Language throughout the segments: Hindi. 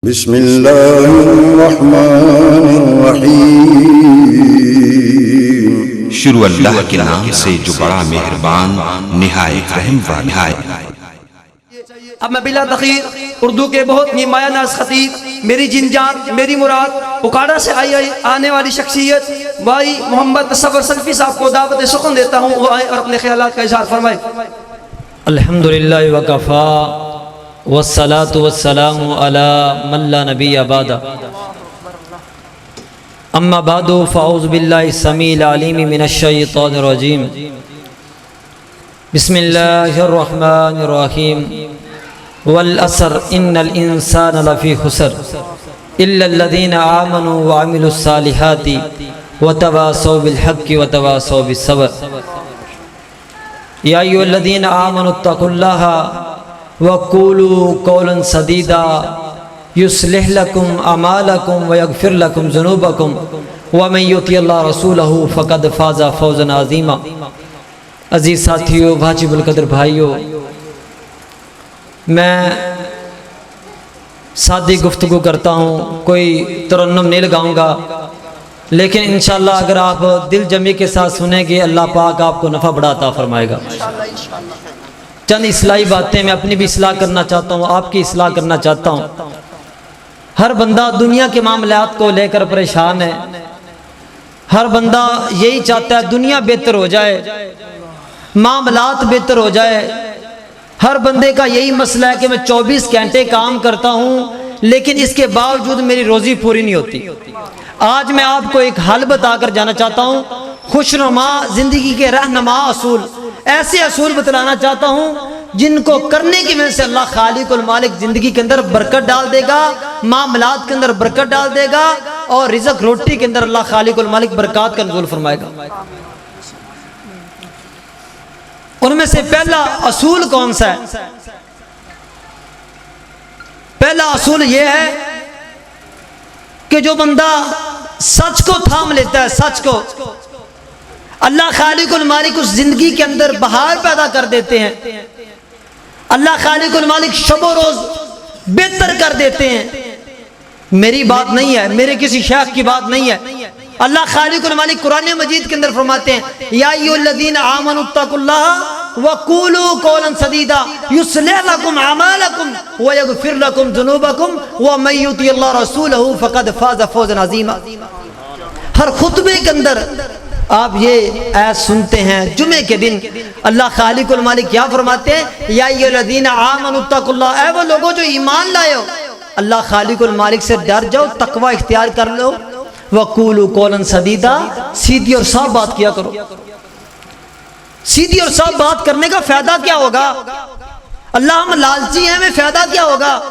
बिस्मिल्लाहिर्रहमानिर्रहीम। शुरू अल्लाह के नाम से जो बड़ा मेहरबान निहायत रहम वाला है। अब मैं बिला तखीर उर्दू के बहुत ही माया नाज खतीब, मेरी जिनजान मेरी मुराद, उकाड़ा से आने वाली शख्सियत भाई मोहम्मद तसव्वुर सल्फी साहब को दावत सुखन देता हूँ। वो आए और अपने ख्यालात का इजहार फरमाए। अल्हम्दुलिल्लाह वकफ़ा वस्सलातु वस्सलामु अला मन ला नबिय्य बअदा। अम्मा बादु फ़अऊज़ु बिल्लाहि समीइल अलीम मिनश शैतानिर रजीम। बिस्मिल्लाहिर रहमानिर रहीम। वल अस्र इन्नल इंसान लफ़ी खुसर इल्लल्लज़ीना आमनु व अमिलुस सालिहाति व तवासौ बिल हक़्क़ि व तवासौ बिस सब्र। या अय्युहल्लज़ीना आमनुत्तक़ुल्लाहा वक़ूलू कौलन सदीदा युस्लिह लकुम अमालकुम व यग़फ़िर लकुम ज़ुनूबकुम व मन युतिअल्लाह रसूलहु फ़क़द फ़ाज़ फ़ौज़न अज़ीमा। अज़ीज़ साथियों, वाजिबुल क़द्र भाइयों, मैं सादी गुफ्तगू करता हूँ, कोई तरन्नुम नहीं लगाऊंगा, लेकिन इंशाअल्लाह अगर आप दिल जमी के साथ सुनेंगे अल्लाह पाक आपको नफ़ा बड़ा अता फरमाएगा। चंद इस्लाही बातें मैं अपनी भी इस्लाह करना चाहता हूँ, आपकी इस्लाह करना चाहता हूँ। हर बंदा दुनिया के मामलात को लेकर परेशान है। हर बंदा यही चाहता है दुनिया बेहतर हो जाए, मामलात बेहतर हो जाए। हर बंदे का यही मसला है कि मैं 24 घंटे काम करता हूँ लेकिन इसके बावजूद मेरी रोज़ी पूरी नहीं होती। आज मैं आपको एक हल बताकर जाना चाहता हूँ, खुशनुमा जिंदगी के रहनुमा असूल, ऐसे असूल बतलाना चाहता हूँ जिनको करने की वजह से अल्लाह खालिकुल मालिक जिंदगी के अंदर बरकत डाल देगा, मामलात के अंदर बरकत डाल देगा और रिज़्क़ रोटी के अंदर अल्लाह खालिकुल मालिक बरकत का नुज़ूल फरमाएगा। उनमें से पहला असूल कौन सा है? पहला असूल यह है कि जो बंदा सच को थाम लेता है, सच को, अल्लाह खालिकुल मालिक उस जिंदगी के अंदर बहार पैदा कर देते हैं। अल्लाह खालिकुल मालिक शबो रोज बेहतर कर देते हैं। मेरी बात नहीं है, मेरे किसी शेख की बात नहीं है। अल्लाह खालिकुल मालिक कुरान मजीद के अंदर फरमाते हैं, या अय्युहल्लज़ीना आमनुत्तक़ुल्लाहा वक़ूलू कौलन सदीदा युस्लिह लकुम अमालकुम व यग़फ़िर लकुम ज़ुनूबकुम व मन युतिअल्लाह रसूलहु फ़क़द फ़ाज़ फ़ौज़न अज़ीमा। हर खुतबे के अंदर आप ये ऐसा सुनते हैं, जुमे के दिन अल्लाह खालिकुल मालिक क्या फरमाते हैं, या अय्युहल्लज़ीना आमनुत्तक़ुल्लाह, ऐ वो लोगों जो ईमान लाए हो, अल्लाह खालिकुल मालिक से डर जाओ, तकवा इख्तियार कर लो। वक़ूलू कौलन सदीदा, सीधी और साफ बात किया करो। सीधी और साफ बात करने का फायदा क्या होगा? अल्लाह हम लालची हैं, हमें फायदा क्या होगा?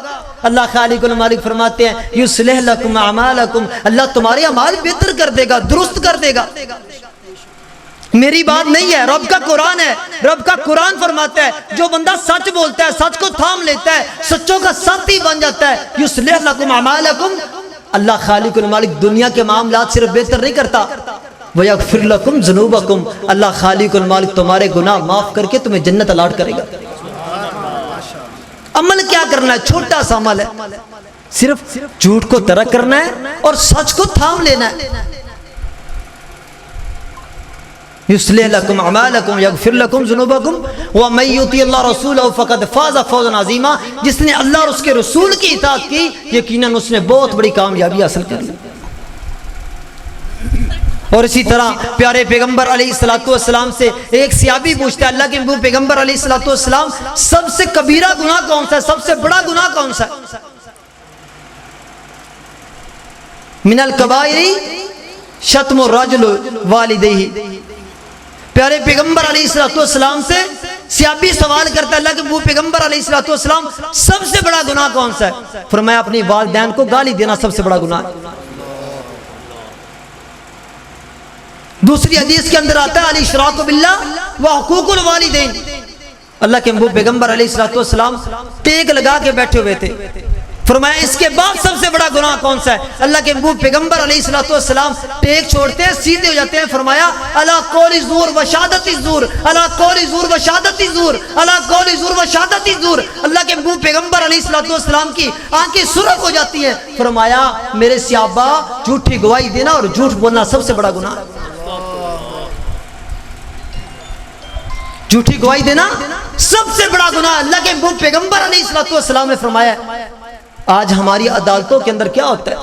अल्लाह खालिकुल मालिक फरमाते हैं, युस्लिह लकुम अमालकुम, अल्लाह तुम्हारे अमाल बेहतर कर देगा, दुरुस्त कर देगा। मेरी बात नहीं है, रब का कुरान है। रब का कुरान फरमाता है, जो बंदा सच बोलता है, सच को थाम लेता है, सच्चों का साथी बन जाता है, युस्लिह लकुम अमालकुम, अल्लाह खालिकुल मालिक दुनिया के मामलात सिर्फ बेहतर नहीं करता, व यग़फ़िर लकुम ज़ुनूबकुम, अल्लाह खालिकुल मालिक तुम्हारे गुनाह माफ करके तुम्हें जन्नत अलाट करेगा। अमल क्या करना है? छोटा सा अमल है, सिर्फ झूठ को तरक करना है और सच को थाम लेना है। युस्लिह लकुम अमालकुम यग़फ़िर लकुम ज़ुनूबकुम व मन युतिअल्लाह रसूलहु फ़क़द फ़ाज़ फ़ौज़न अज़ीमा। जिसने अल्लाह और उसके रसूल की इताअत की, यकीनन उसने बहुत बड़ी कामयाबी हासिल कर ली। और इसी तरह प्यारे पैगंबर अलैहिस्सलातु वस्सलाम से एक सहाबी पूछता है, अल्लाह के महबूब पैगंबर अलैहिस्सलातु वस्सलाम, सबसे कबीरा गुनाह कौन सा है, सबसे बड़ा गुनाह कौन सा है? मिनल कबाइरी शत्मु रजुल वालिदैहि। प्यारे पैगंबर अलैहिस्सलातु वस्सलाम से सहाबी सवाल करता है, अल्लाह के महबूब पैगंबर अलैहिस्सलातु वस्सलाम, सबसे बड़ा गुनाह कौन सा है? फरमाया, अपनी वालिदैन को गाली देना सबसे बड़ा गुनाह है। दूसरी हदीस के अंदर आता है, अल इशराकु बिल्लाह व हुकूकुल वालिदैन। अल्लाह के महबूब पैगंबर अलैहिस्सलातु वस्सलाम टेक लगा के बैठे हुए थे। फरमाया इसके बाद सबसे बड़ा गुनाह कौन सा है? अल्लाह के महबूब पैगंबर अलैहिस्सलाम टेक छोड़ते हैं, सीधे हो जाते हैं। फरमाया अला कौली ज़ूर व शहादती ज़ूर, अला कौली ज़ूर व शहादती ज़ूर, अला कौली ज़ूर व शहादती ज़ूर। अल्लाह के महबूब पैगंबर अलैहिस्सलाम की आंखें सुर्ख हो जाती हैं। फरमाया मेरे सहाबा, झूठी गवाही देना और झूठ बोलना सबसे बड़ा गुनाह है। झूठी गवाही देना सबसे बड़ा गुनाह। अल्लाह के महबूब पैगंबर अलैहिस्सलाम ने फरमाया आज हमारी अदालतों के अंदर क्या होता है?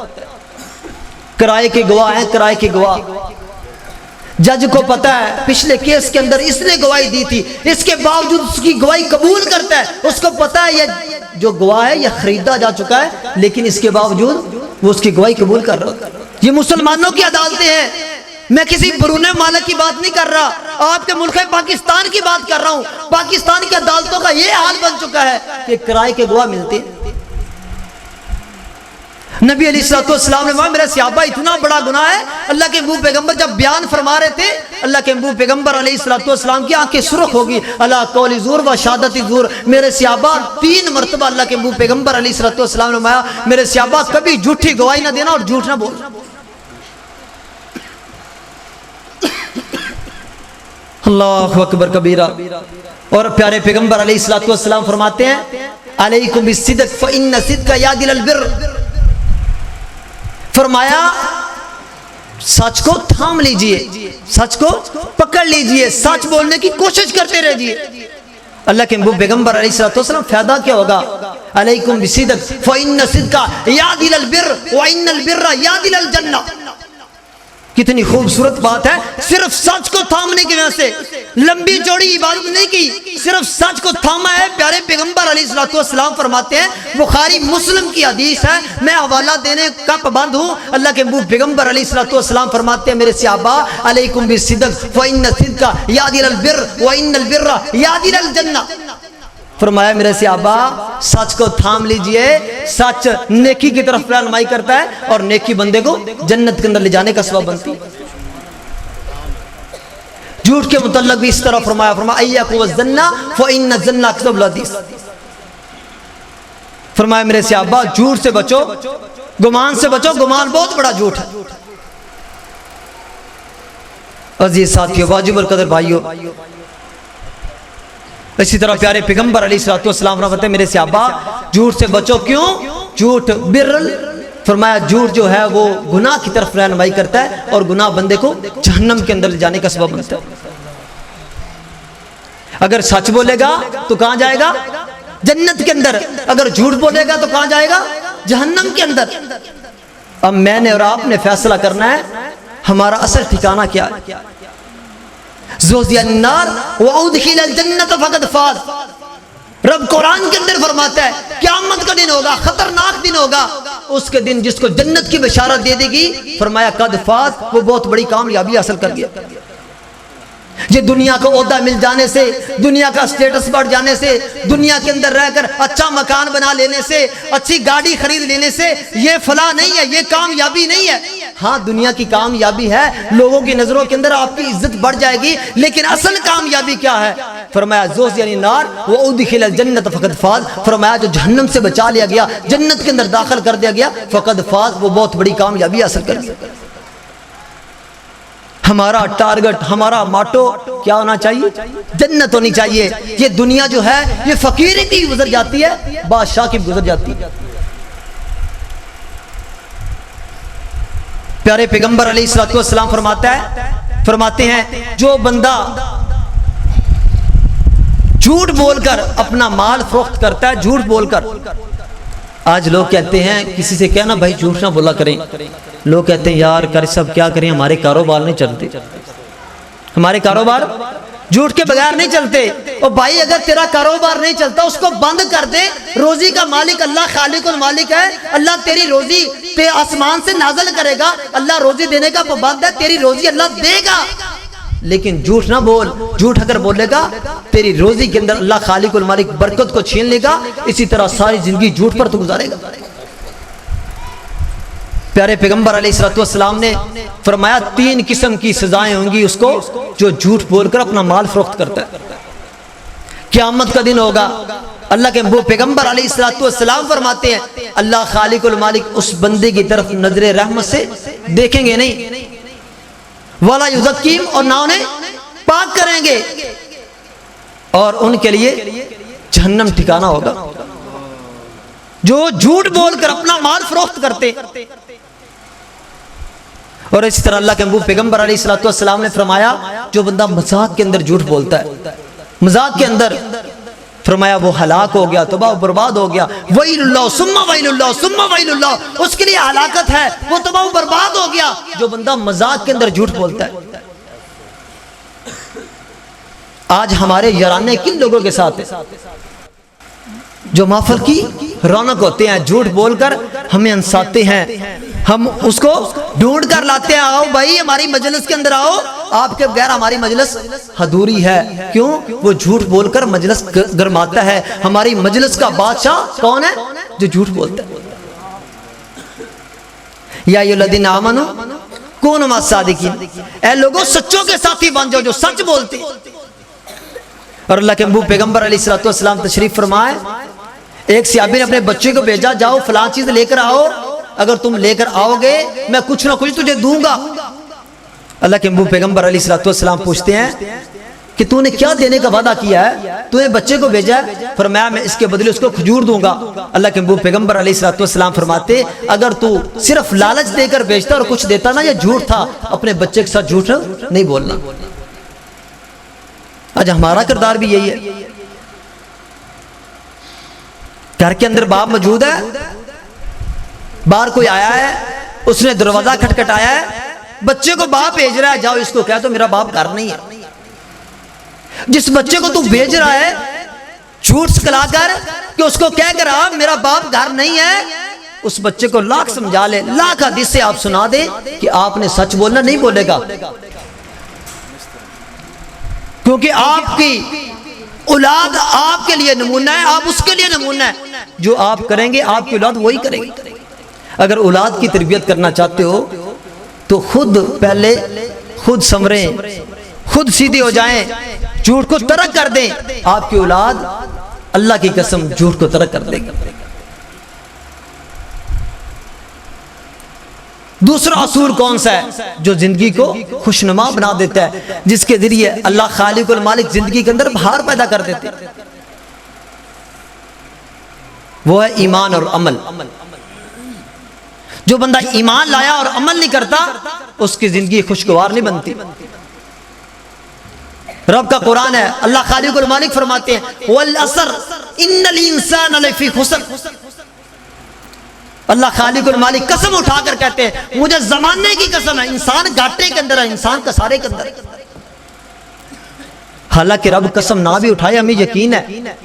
किराए के गवाह हैं, किराए के गवाह। जज को पता है पिछले केस के अंदर इसने गवाही दी थी, इसके बावजूद उसकी गवाही कबूल करता है। उसको पता है ये जो गवाह है ये खरीदा जा चुका है, लेकिन इसके बावजूद वो उसकी गवाही कबूल कर रहा है। ये मुसलमानों की अदालतें हैं। मैं किसी बरूने मालिक की बात नहीं कर रहा, आपके मुल्क पाकिस्तान की बात कर रहा हूं। पाकिस्तान की अदालतों का ये हाल बन चुका है कि किराए के गवाह मिलते हैं। नबी अलैहिस्सलाम ने कहा मेरा सहाबा इतना बड़ा गुनाह है। अल्लाह के महबूब पैगंबर जब बयान फरमा रहे थे, अल्लाह के महबूब पैगंबर अलैहिस्सलाम की आंखें सुर्ख होगी। अला कौली ज़ूर व शहादती ज़ूर। मेरे सहाबा 3 मरतबा अल्लाह के महबूब पैगंबर अलैहिस्सलाम ने कहा मेरे सहाबा कभी झूठी गवाही ना देना और झूठ ना बोलना। अल्लाहु अकबर कबीरा। और प्यारे पैगंबर अलैहिस्सलाम फरमाते हैं अलैकुम बिस्सिद्क़ फ़इन्न सिद्क़ यादिल बिर्र। फरमाया सच को थाम लीजिए, सच को पकड़ लीजिए, सच बोलने की कोशिश करते रहिए। अल्लाह के महबूब पैगंबर अलैहिस्सलाम फायदा क्या होगा? अलैकुम बिस्सिद्क़ फ़इन्न सिद्क़ यादिल बिर्र व इन्नल बिर्रा यादिल जन्नह। कितनी खूबसूरत बात है। सिर्फ सच को थामने की वजह से लंबी चौड़ी इबादत नहीं की, सिर्फ सच को थामा है। प्यारे पैगंबर अलैहिस्सलाम फरमाते हैं, बुखारी मुस्लिम की हदीस है, मैं हवाला देने का पाबंद हूँ। अल्लाह के महबूब पैगंबर अलैहिस्सलाम फरमाते हैं मेरे सहाबा अलैकुम बिस्सिद्क़ फ़इन्न सिद्क़ यादिल बिर्र व इन्नल बिर्रा यादिल जन्नह। फरमाया मेरे सहाबा सच को थाम लीजिए, सच नेकी की तरफ रहनुमाई करता है और नेकी बंदे को जन्नत के अंदर ले जाने का सबब बनती है। झूठ के मुतल्लिक़ भी इस तरह फरमाया अय्याकुम वज़्ज़न्ना फ़इन्न ज़न्ना अकज़बुल हदीस। फरमाया मेरे सहाबा झूठ से बचो, गुमान से बचो, गुमान बहुत बड़ा झूठ है। अज़ीज़ साथियों, वाजिब और कदर भाइयों, इसी तरह प्यारे पैगंबर अलैहिस्सलाम फरमाते हैं मेरे सहाबा झूठ से बचो। क्यों? झूठ बिर्रल, फरमाया झूठ जो है वो गुनाह की तरफ रहनुमाई करता है और गुनाह बंदे को जहन्नम के अंदर ले जाने का सबब बनता है। अगर सच बोलेगा तो कहां जाएगा? जन्नत के अंदर। अगर झूठ बोलेगा तो कहां जाएगा? जहन्नम के अंदर। अब मैंने और आपने फैसला करना है हमारा असल ठिकाना क्या है। रब कुरान के अंदर फरमाता है क़यामत का दिन होगा, खतरनाक दिन होगा, उसके दिन जिसको जन्नत की बशारत दे देगी, फरमाया कद फाज, वो बहुत बड़ी कामयाबी हासिल कर गया। ये दुनिया को ओहदा मिल जाने से, दुनिया का स्टेटस बढ़ जाने से, दुनिया के अंदर रहकर अच्छा मकान बना लेने से, अच्छी गाड़ी खरीद लेने से ये फला नहीं है, ये कामयाबी नहीं है। हाँ, दुनिया की कामयाबी है, लोगों की नजरों के अंदर आपकी इज्जत बढ़ जाएगी, लेकिन असल कामयाबी क्या है? फरमाया ज़ुज़ यानी नार व उदखिल जन्नत फ़क़द फाज। फरमाया जो जहन्नम से बचा लिया गया, जन्नत के अंदर दाखिल कर दिया गया, फ़क़द फाज, वो बहुत बड़ी कामयाबी हासिल कर गया। हमारा टारगेट, हमारा माटो क्या होना चाहिए? जन्नत होनी चाहिए। ये दुनिया जो है ये फकीरी की गुजर जाती है, बादशाह की गुजर जाती है। प्यारे पैगंबर अलैहिस्सलाम फरमाते हैं जो बंदा झूठ बोलकर अपना माल फरोख्त करता है, झूठ बोलकर। आज लोग कहते हैं किसी से कहना भाई झूठ ना बोला करें, लोग कहते हैं यार कर सब क्या करें, हमारे कारोबार नहीं चलते, हमारे कारोबार झूठ के बगैर नहीं चलते। और भाई अगर तेरा कारोबार नहीं चलता उसको बंद कर दे। रोजी का मालिक अल्लाह खालिकुल मालिक है। अल्लाह तेरी रोजी ते आसमान से नाज़िल करेगा, अल्लाह रोजी देने का पाबंद है, तेरी रोजी अल्लाह देगा। लेकिन झूठ ना बोल, झूठ अगर बोलेगा तेरी रोजी के अंदर अल्लाह खालिकुल मालिक बरकत को छीन लेगा। इसी तरह सारी जिंदगी झूठ पर तो गुजारेगा। प्यारे पैगंबर अलैहिस्सलाम ने फरमाया 3 किस्म की सजाएं होंगी उसको जो झूठ बोलकर अपना माल फरोख्त करता है। क़यामत का दिन होगा। अल्लाह के वो पैगंबर अलैहिस्सलाम फरमाते हैं अल्लाह खालिकुल मालिक उस बंदे की तरफ नजरे रहमत से देखेंगे नहीं, वाला युज़क्कीम, और ना उन्हें पाक करेंगे, और उनके लिए जहन्नम ठिकाना होगा। जो झूठ बोलकर अपना माल फरोख्त करते। और इसी तरह अल्लाह के महबूब पैगंबर अलैहिस्सलाम ने फरमाया जो बंदा मजाक के अंदर झूठ बोलता है, मजाक के अंदर, फरमाया वो हलाक हो गया, तबाह बर्बाद हो गया। वैलुल्लाह सुम्मा वैलुल्लाह सुम्मा वैलुल्लाह, उसके लिए हलाकत है, वो तबाह बर्बाद हो गया जो बंदा मजाक के अंदर झूठ बोलता है। आज हमारे याराने किन लोगों के साथ है जो महफिल की रौनक होते हैं, झूठ बोलकर हमें हंसाते हैं, हम उसको ढूंढ कर लाते हैं, आओ भाई हमारी मजलिस के अंदर आओ, आपके बगैर हमारी मजलिस अधूरी है। क्यों? वो झूठ बोलकर मजलिस गरमाता है। हमारी मजलिस का बादशाह कौन है? जो झूठ बोलता है। या अय्युहल्लज़ीना आमनू कूनू मस्सादिकीन, ऐ लोगों सच्चों के साथी बन जाओ जो सच बोलते। और अल्लाह के महबूब पैगंबर अलैहिस्सलाम तशरीफ फरमाए, एक सहाबी ने अपने बच्चे को भेजा, जाओ फलां चीज लेकर आओ, अगर तुम लेकर आओगे मैं कुछ ना कुछ तुझे दूंगा। अल्लाह के महबूब पैगंबर अलैहिस्सलाम पूछते हैं कि तूने क्या देने का वादा किया है, तूने बच्चे को भेजा है? फरमाया मैं इसके बदले उसको खजूर दूंगा। अल्लाह के महबूब पैगंबर अलैहिस्सलाम फरमाते अगर तू सिर्फ लालच देकर भेजता और कुछ देता ना, ये झूठ था, अपने बच्चे के साथ झूठ नहीं बोलना। आज हमारा किरदार भी यही है। घर के अंदर बाप मौजूद है, बाहर कोई आया है, उसने दरवाजा खटखटाया है, बच्चे को बाप भेज रहा है, जाओ इसको कह तो मेरा बाप घर नहीं है। जिस बच्चे को तू भेज रहा है झूठ सिखलाकर कि उसको कह कर आ मेरा बाप घर नहीं है, उस बच्चे को लाख समझा ले, लाख हदीस से आप सुना दे कि आपने सच बोलना, नहीं बोलेगा। क्योंकि आपकी औलाद आपके लिए नमूना है, आप उसके लिए नमूना है। जो आप करेंगे आपकी औलाद वही करेगी। अगर औलाद की तरबियत करना चाहते हो तो खुद पहले खुद संवरें, खुद सीधे हो जाएं, झूठ को तर्क कर दें, आपकी औलाद अल्लाह की कसम झूठ को तर्क कर देगी। दूसरा असूल कौन सा है? जो जिंदगी को खुशनुमा बना देता है, जिसके जरिए अल्लाह खालिकुल मालिक जिंदगी के अंदर बहार पैदा कर देते, वो है ईमान और अमल। जो बंदा ईमान लाया और अमल नहीं करता उसकी जिंदगी खुशगवार नहीं बनती। रब का कुरान है, अल्लाह खालिकुल मालिक फरमाते हैं वल असर इन्नल इंसान लफी खुसर। अल्लाह खालिकुल मालिक कसम उठाकर कहते हैं मुझे जमाने की कसम है, इंसान घाटे के अंदर है, इंसान कसारे के अंदर। हालांकि रब कसम ना भी उठाए हमें यकीन है,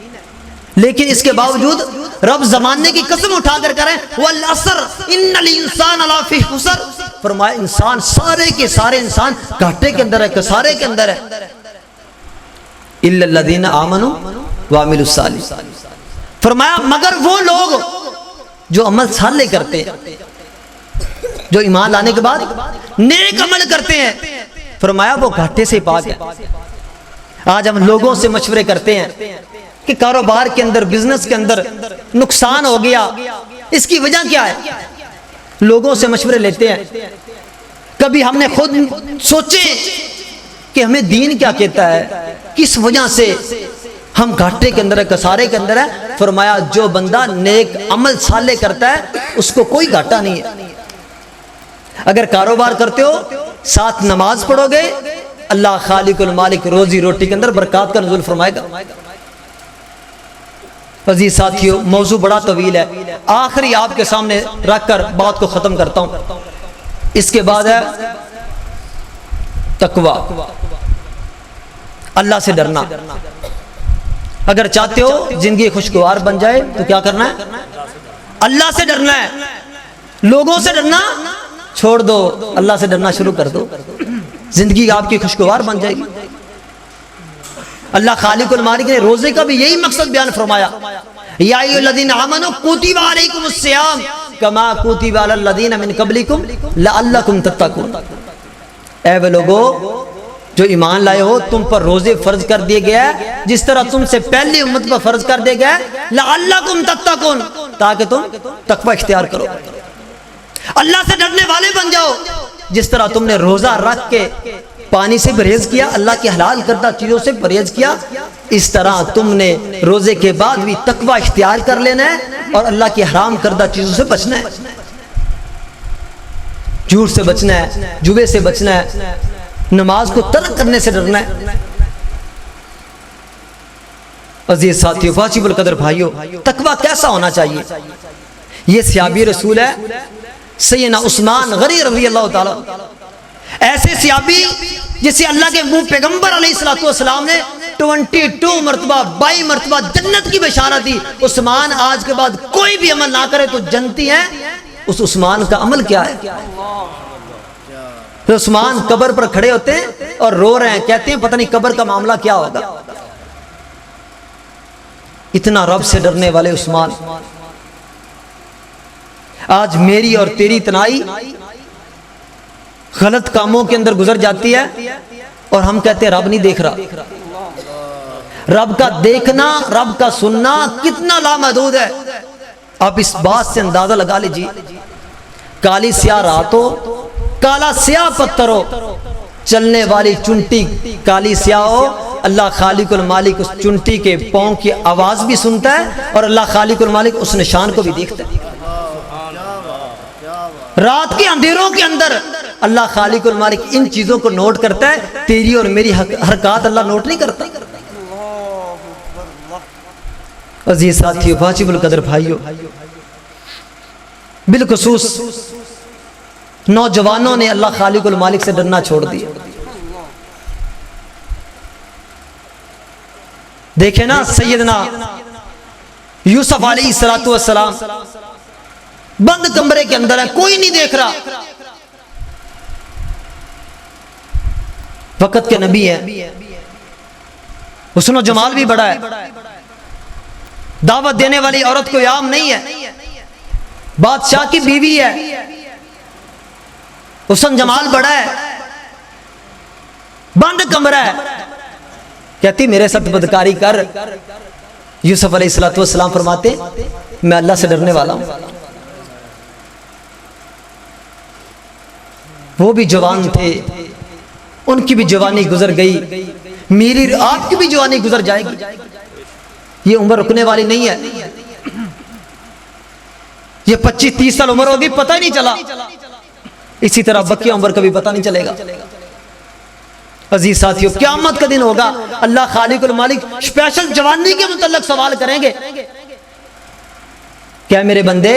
लेकिन इसके बावजूद रब जमाने की कसम उठाकर करें वल असर इन्नल इंसान लफी खुसर, फरमाया इंसान सारे के सारे इंसान घाटे के अंदर है, कसारे के अंदर है। इल्लल्लज़ीना आमनू व अमिलुस सालिहात, फरमाया मगर वो लोग जो अमल साले करते हैं, जो ईमान लाने के बाद नेक अमल करते हैं, फरमाया वो घाटे से पाक है। आज हम लोगों से मशवरे करते हैं कि कारोबार के अंदर, बिजनेस के अंदर नुकसान हो गया, इसकी वजह क्या है? लोगों से मशवरे लेते हैं। कभी हमने खुद सोचे कि हमें दीन क्या कहता है, किस वजह से हम घाटे के अंदर है, कसारे के अंदर है। फरमाया जो बंदा नेक अमल साले करता है उसको कोई घाटा नहीं है। अगर कारोबार करते हो, साथ नमाज पढ़ोगे, अल्लाह खालिकुल मालिक रोजी रोटी के अंदर बरकत का नुज़ूल फरमाएगा। अजीज साथियों, मौजू बड़ा तवील है, आखिरी आपके सामने रखकर बात को खत्म करता हूं। इसके बाद है तकवा, अल्लाह से डरना। अगर चाहते हो जिंदगी खुशगवार बन जाए तो क्या करना है? अल्लाह से डरना है। लोगों से डरना छोड़ दो, अल्लाह से डरना शुरू कर दो, जिंदगी आपकी खुशगवार बन जाएगी। अल्लाह खालिकुल मालिक ने रोजे का भी यही मकसद बयान फरमाया, या अय्युहल्लज़ीना आमनू कुतिबा अलैकुमुस सियाम कमा कुतिबा अलल लज़ीना मिन क़ब्लिकुम लअल्लकुम तत्तकून। ऐ वे लोगो जो ईमान लाए हो, तुम पर रोजे फर्ज कर दिए गया है जिस तरह तुमसे पहली उम्मत पर फर्ज कर दिया गया है, लअल्लकुम तत्तकून, ताकि तुम तकवा इख्तियार करो, अल्लाह से डरने वाले बन जाओ। जिस तरह तुमने रोजा रख के पानी से परहेज किया, अल्लाह की हलाल करदा चीजों से परहेज किया, इस तरह तुमने रोजे के बाद भी तकवा इख्तियार कर लेना है और अल्लाह की हराम करदा चीजों से बचना है। झूठ से बचना है, जुए से बचना है, नमाज को तर्क करने से डरना है। अजीज साथियों, वाजिबुल कदर भाइयों, तकवा कैसा होना चाहिए? ये सहाबी रसूल है सैयदना उस्मान गनी रज़ी अल्लाह ताला, ऐसे सहाबी जिसे अल्लाह के मुंह पैगंबर अलैहिस्सलातु वस्सलाम ने 22 मरतबा 22 मरतबा जन्नत की बशारत दी। उस्मान आज के बाद कोई भी अमल ना करे तो जन्नती है। उस उस्मान का अमल क्या है? तो उस्मान कब्र पर खड़े होते हैं और रो रहे हैं, कहते हैं पता नहीं कब्र का मामला क्या होगा। इतना रब से डरने वाले उस्मान, आज मेरी और तेरी तनाई गलत कामों के अंदर गुजर जाती है और हम कहते हैं रब नहीं देख रहा। रब का देखना, रब का सुनना कितना लामहदूद है। आप इस बात से अंदाजा लगा लीजिए, काली स्याह रात हो, काला स्याह पत्थर हो, चलने वाली चुंटी काली स्याह हो, अल्लाह खालिकुल मालिक उस चुंटी के पांव की आवाज भी सुनता है और अल्लाह खालिकुल मालिक उस निशान को भी देखता है। रात के अंधेरों के अंदर अल्लाह खालिकुल मालिक इन चीजों को नोट करता है, तेरी और मेरी हरकत अल्लाह नोट नहीं करता। अजीज साथियों, वाजिबुल कदर भाइयों, बिलखुसूस नौजवानों ने अल्लाह खालिकुल मालिक से डरना छोड़ दिया। देखे ना सैयदना यूसुफ अलैहिस्सलातु वस्सलाम बंद कमरे के अंदर है, कोई नहीं देख रहा, वक्त के नबी है, हुस्न जमाल भी बड़ा है, दावत देने वाली औरत कोई आम नहीं है, बादशाह की बीवी है, हुस्न जमाल बड़ा है, बंद कमरा है, कहती मेरे साथ बदकारी कर। यूसुफ अलैहिस्सलातु वस्सलाम फरमाते मैं अल्लाह से डरने वाला हूं। वो भी जवान थे, उनकी भी जवानी गुजर गई, मेरी आपकी भी जवानी गुजर जाएगी। ये उम्र रुकने वाली नहीं है, ये 25-30 साल उम्र होगी पता ही नहीं चला, इसी तरह बकिया उम्र का भी पता नहीं चलेगा। अजीज साथियों, क़यामत का दिन होगा, अल्लाह खालिकुल मालिक स्पेशल जवानी के मुतल्लिक सवाल करेंगे, क्या मेरे बंदे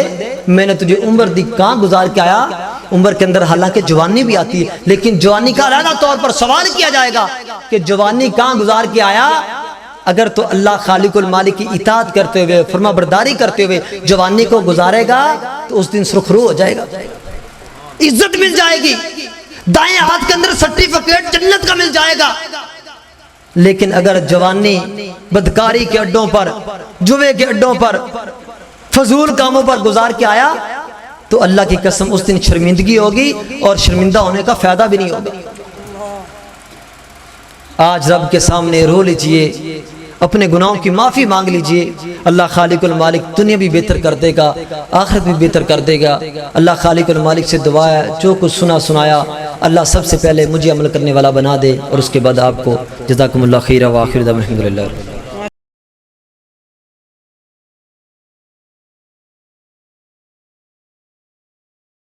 मैंने तुझे उम्र दी कहां गुजार के आया? उम्र के अंदर हालांकि जवानी भी आती है, लेकिन जवानी का अलग तौर पर सवाल किया जाएगा कि जवानी कहां गुजार के आया। अगर तो अल्लाह खालिकुल मालिक की इताअत करते हुए, फरमाबरदारी करते हुए जवानी को गुजारेगा तो उस दिन सुरखरू हो जाएगा, इज्जत मिल जाएगी, दाएं हाथ के अंदर सर्टिफिकेट जन्नत का मिल जाएगा। लेकिन अगर जवानी बदकारी के अड्डों पर, जुए के अड्डों पर, फजूल कामों पर गुजार के आया तो अल्लाह की कसम उस दिन शर्मिंदगी होगी और शर्मिंदा होने का फायदा भी नहीं होगा। आज रब के सामने रो लीजिए, अपने गुनाहों की माफ़ी मांग लीजिए, अल्लाह खालिकुल मालिक दुनिया भी बेहतर कर देगा, आखिरत भी बेहतर कर देगा। अल्लाह खालिकुल मालिक से दुआ है, जो कुछ सुना सुनाया अल्लाह सबसे पहले मुझे अमल करने वाला बना दे और उसके बाद आपको। जज़ाकुमुल्लाह खैरा व आखिर दावा अल्हम्दुलिल्लाह।